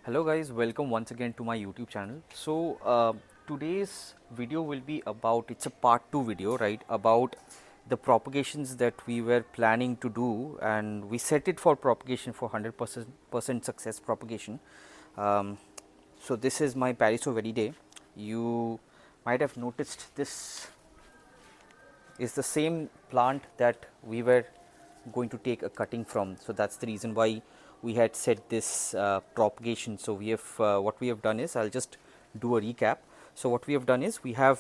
Hello guys, welcome once again to my YouTube channel. Today's video will be about, it's a part 2 video, right, about the propagations that we were planning to do, and we set it for propagation for 100% success propagation. So this is my Pariso Verde. You might have noticed this is the same plant that we were going to take a cutting from. So that's the reason why we had set this propagation. So we have what we have done is, I'll just do a recap. So what we have done is, we have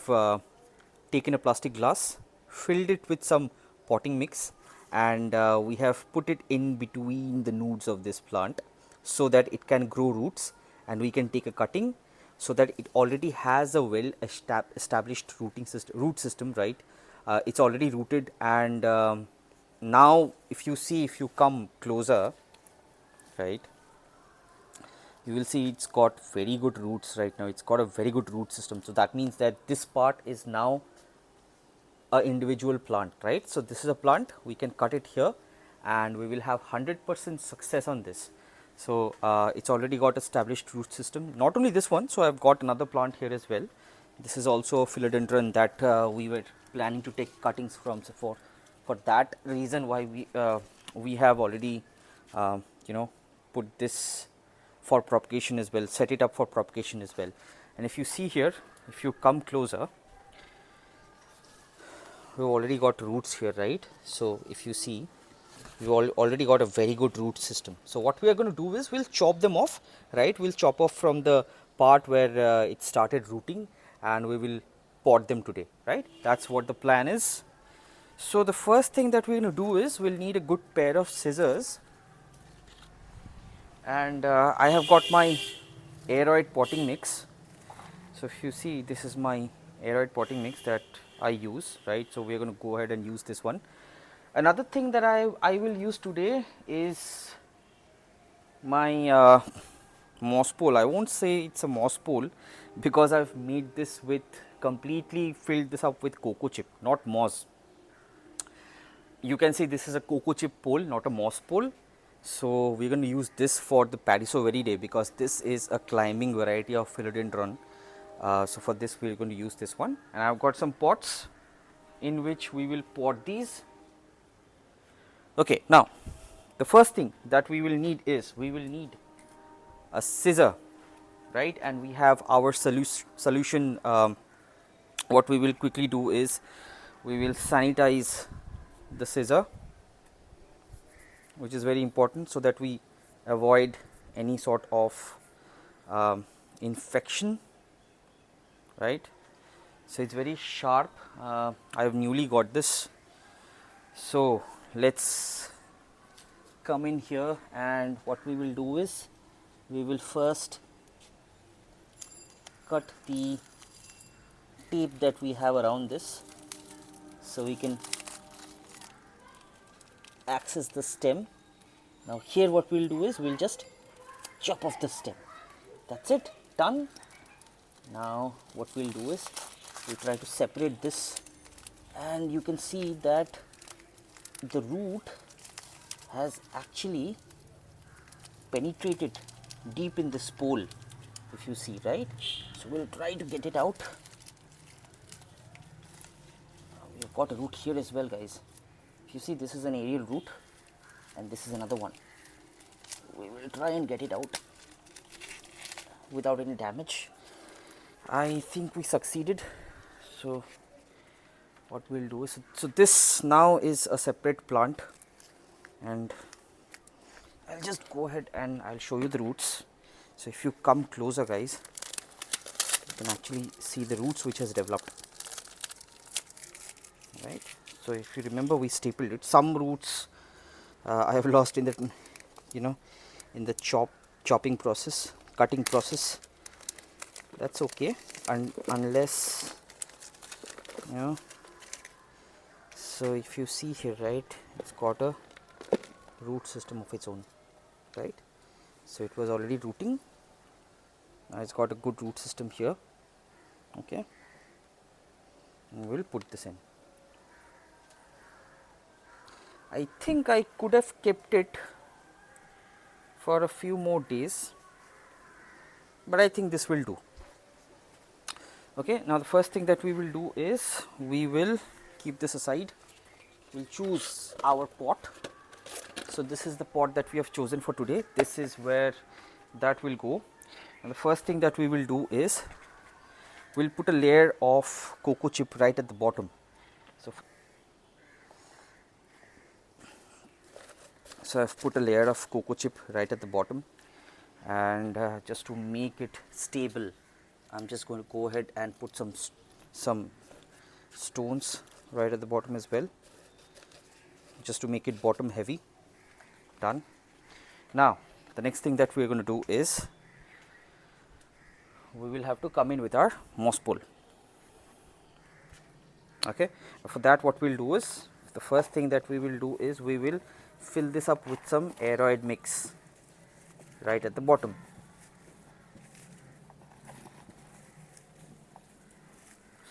taken a plastic glass, filled it with some potting mix, and we have put it in between the nodes of this plant so that it can grow roots, and we can take a cutting so that it already has a well established root system, right. It's already rooted, and now if you see, if you come closer, right, you will see it's got very good roots right now. It's got a very good root system. So that means that this part is now a individual plant, right. So this is a plant, we can cut it here and we will have 100% success on this. So it's already got established root system. Not only this one, so I've got another plant here as well. This is also a philodendron that we were planning to take cuttings from. So for that reason why we have already put this for propagation as well, set it up for propagation as well. And if you see here, if you come closer, we've already got roots here, right. So if you see, we've already got a very good root system. So what we are going to do is, we'll chop them off, right. We'll chop off from the part where it started rooting, and we will pot them today, right. That's what the plan is. So the first thing that we're going to do is, we'll need a good pair of scissors, and I have got my aeroid potting mix. So if you see, this is my aeroid potting mix that I use, right. So we're going to go ahead and use this one. Another thing that I will use today is my moss pole. I won't say it's a moss pole, because I've made this with, completely filled this up with cocoa chip, not moss. You can see this is a cocoa chip pole, not a moss pole. So we're going to use this for the Pariso Verde, because this is a climbing variety of philodendron. So for this we're going to use this one, and I've got some pots in which we will pot these. Okay, now the first thing that we will need is, we will need a scissor, right, and we have our solution. What we will quickly do is, we will sanitize the scissor, which is very important, so that we avoid any sort of infection, right. So it's very sharp. I have newly got this. So let's come in here, and what we will do is, we will first cut the tape that we have around this, so we can access the stem. Now here what we will do is, we will just chop off the stem. That's it, done. Now what we will do is, we try to separate this, and you can see that the root has actually penetrated deep in this pole, if you see, right. So we'll try to get it out. We've got a root here as well, guys. If you see, this is an aerial root, and this is another one. We will try and get it out without any damage. I think we succeeded. So what we'll do is, so this now is a separate plant, and I'll just go ahead and I'll show you the roots. So if you come closer, guys, you can actually see the roots which has developed, right. So if you remember, we stapled it. Some roots I have lost in the, in the chopping process, cutting process. That's okay, unless, so if you see here, right, it's got a root system of its own, right. So it was already rooting. Now it's got a good root system here. Okay, and we'll put this in. I think I could have kept it for a few more days, but I think this will do. Okay, now the first thing that we will do is we will keep this aside. We'll choose our pot. So this is the pot that we have chosen for today. This is where that will go. And the first thing that we will do is we'll put a layer of cocoa chip right at the bottom. So I've put a layer of cocoa chip right at the bottom, and just to make it stable, I'm just going to go ahead and put some stones right at the bottom as well, just to make it bottom heavy. Done. Now the next thing that we're going to do is we will have to come in with our moss pole. Okay, for that what we'll do is, the first thing that we will do is we will fill this up with some aeroid mix right at the bottom.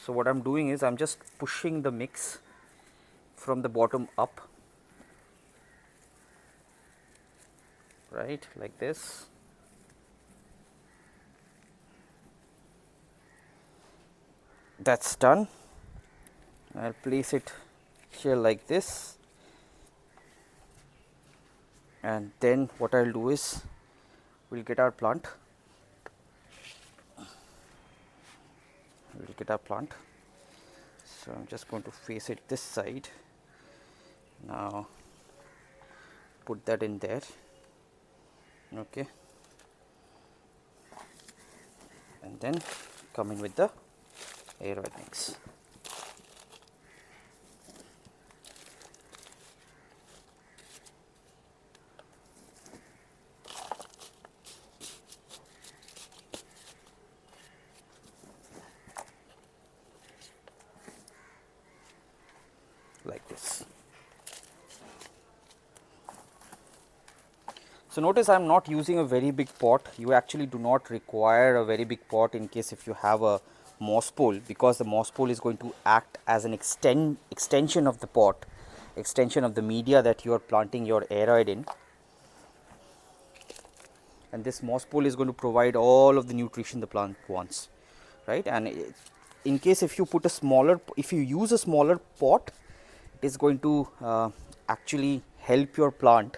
So what I'm doing is I'm just pushing the mix from the bottom up, right, like this. That's done. I'll place it here like this, and then what I'll do is we'll get our plant. So I'm just going to face it this side. Now put that in there. Okay, and then come in with the aeroid mix. Like this. So notice I'm not using a very big pot. You actually do not require a very big pot in case if you have a moss pole, because the moss pole is going to act as an extension of the pot, extension of the media that you are planting your aeroid in, and this moss pole is going to provide all of the nutrition the plant wants, right? And in case if you put a smaller, if you use a smaller pot, it is going to actually help your plant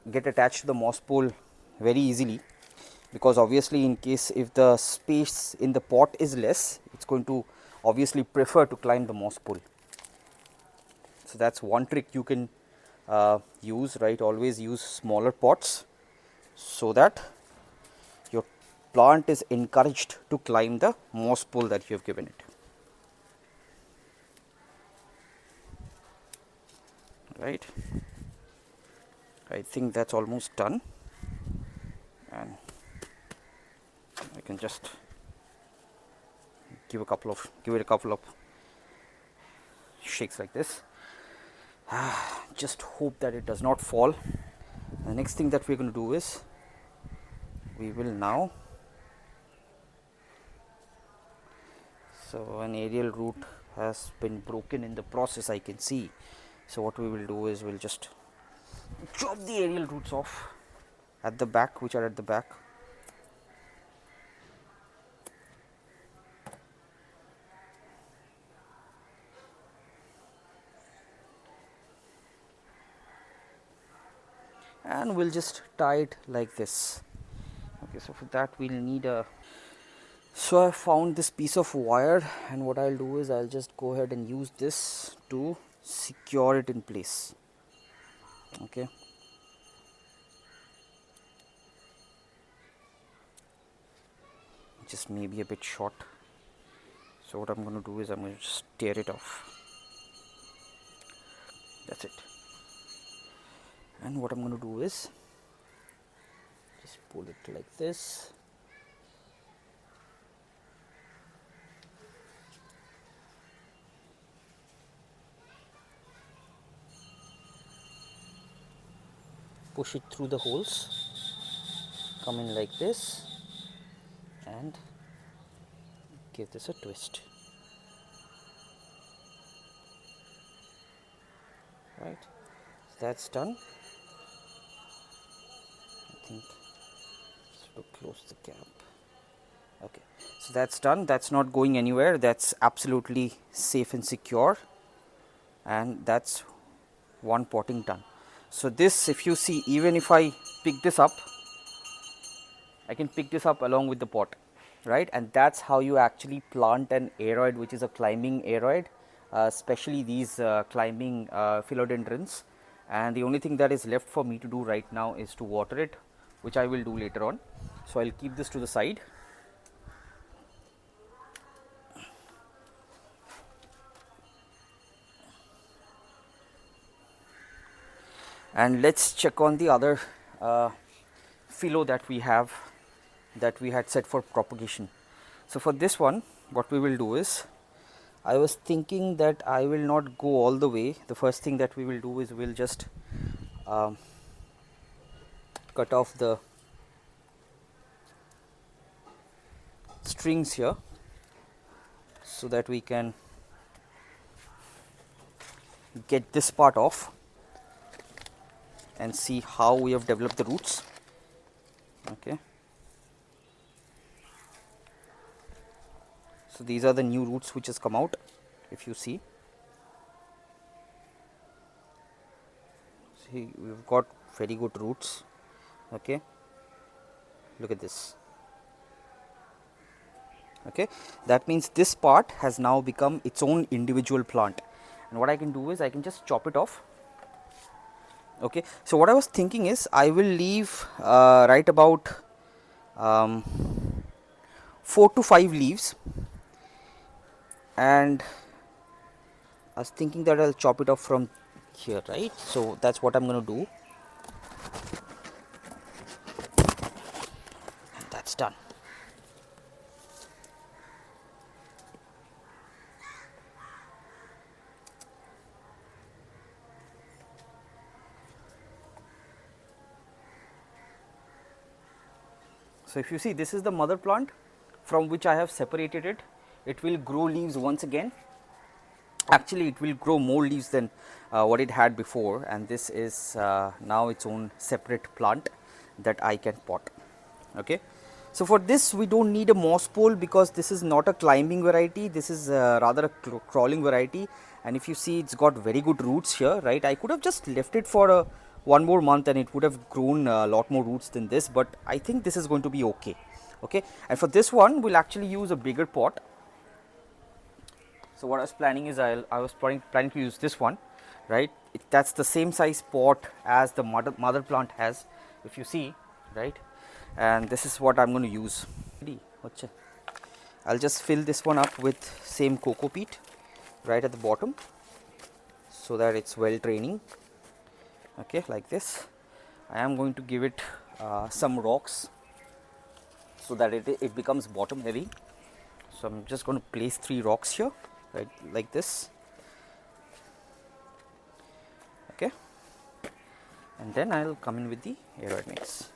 get attached to the moss pole very easily, because obviously in case if the space in the pot is less, it's going to obviously prefer to climb the moss pole. So that's one trick you can use, right? Always use smaller pots so that your plant is encouraged to climb the moss pole that you have given it. Right, I think that's almost done, and I can just give it a couple of shakes like this. Just hope that it does not fall. The next thing that we're going to do is we will now, so an aerial root has been broken in the process, I can see. So what we will do is we'll just chop the aerial roots off at the back, which are at the back. And we'll just tie it like this. Okay, so for that we'll need a, so I found this piece of wire, and what I'll do is I'll just go ahead and use this to secure it in place. Okay, just maybe a bit short, so what I'm going to do is I'm going to just tear it off. That's it. And what I'm going to do is just pull it like this. Push it through the holes, come in like this, and give this a twist. Right, so that's done. I think to close the gap. Okay, so that's done. That's not going anywhere. That's absolutely safe and secure, and that's one potting done. So this, if you see, even if I pick this up, I can pick this up along with the pot, right? And that's how you actually plant an aeroid, which is a climbing aeroid, especially these climbing philodendrons. And the only thing that is left for me to do right now is to water it, which I will do later on. So I'll keep this to the side. And let's check on the other philo that we have, that we had set for propagation. So for this one, what we will do is, I was thinking that I will not go all the way. The first thing that we will do is we'll just cut off the strings here so that we can get this part off and see how we have developed the roots. Okay, so these are the new roots which has come out, if you see. See, we've got very good roots. Okay, look at this. Okay, that means this part has now become its own individual plant, and what I can do is I can just chop it off. Okay, so what I was thinking is I will leave right about 4 to 5 leaves, and I was thinking that I'll chop it off from here, right? So that's what I'm going to do. That's done. So if you see, this is the mother plant from which I have separated it. It will grow leaves once again. Actually, it will grow more leaves than what it had before, and this is now its own separate plant that I can pot. Okay, so for this we don't need a moss pole because this is not a climbing variety. This is rather a crawling variety, and if you see, it's got very good roots here, right? I could have just left it for one more month and it would have grown a lot more roots than this, but I think this is going to be okay. Okay, and for this one we'll actually use a bigger pot. So what I was planning is I was planning to use this one, right? That's the same size pot as the mother plant has, if you see, right? And this is what I'm going to use. I'll just fill this one up with same cocoa peat right at the bottom so that it's well draining. Okay, like this. I am going to give it some rocks so that it becomes bottom heavy. So I'm just going to place 3 rocks here, right, like this. Okay, and then I'll come in with the aeroid mix.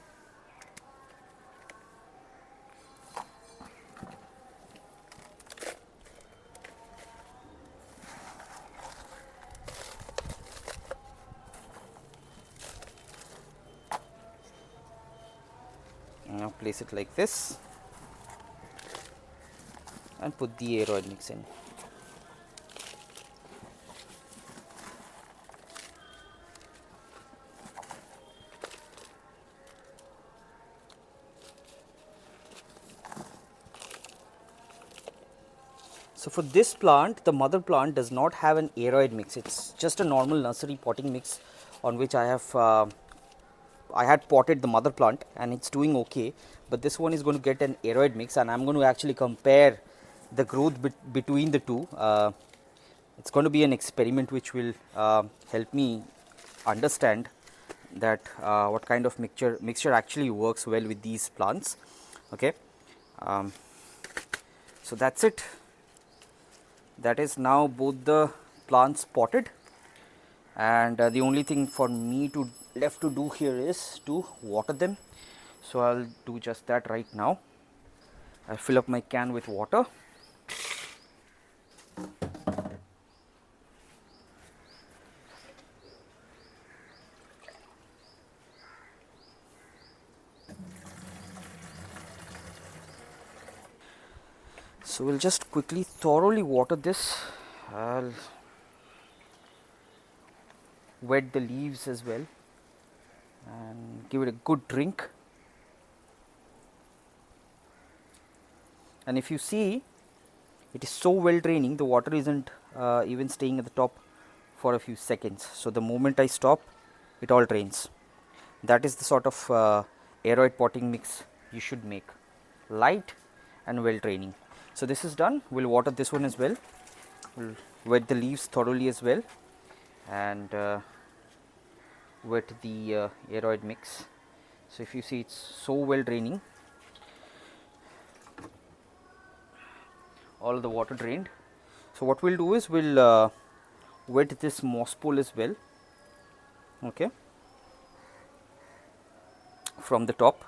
Now place it like this and put the aeroid mix in. So for this plant, the mother plant does not have an aeroid mix. It's just a normal nursery potting mix on which I had potted the mother plant, and it's doing okay. But this one is going to get an aeroid mix, and I'm going to actually compare the growth between the two. It's going to be an experiment which will help me understand that what kind of mixture actually works well with these plants. Okay, so that's it. That is now both the plants potted, and the only thing for me left to do here is to water them. So I'll do just that right now. I'll fill up my can with water. So we'll just quickly thoroughly water this. I'll wet the leaves as well and give it a good drink. And if you see, it is so well draining, the water isn't even staying at the top for a few seconds. So the moment I stop, it all drains. That is the sort of aeroid potting mix you should make, light and well draining. So this is done. We'll water this one as well. We'll wet the leaves thoroughly as well and wet the aeroid mix. So if you see, it's so well draining, all the water drained. So what we'll do is we'll wet this moss pole as well, okay, from the top.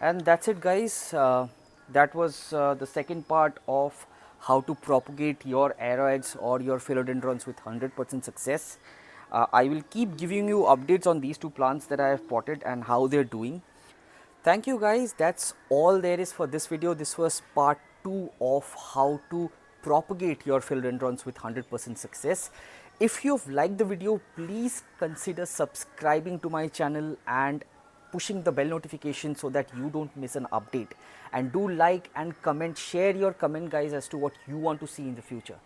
And that's it, guys. That was the second part of how to propagate your aeroids or your philodendrons with 100% success. I will keep giving you updates on these two plants that I have potted and how they're doing. Thank you, guys. That's all there is for this video. This was part 2 of how to propagate your philodendrons with 100% success. If you've liked the video, please consider subscribing to my channel and pushing the bell notification so that you don't miss an update. And do like and comment, share your comment, guys, as to what you want to see in the future.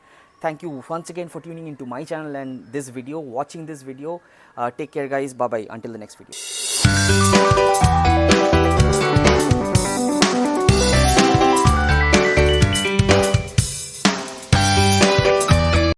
Thank you once again for tuning into my channel and this video, watching this video. Take care, guys. Bye bye until the next video.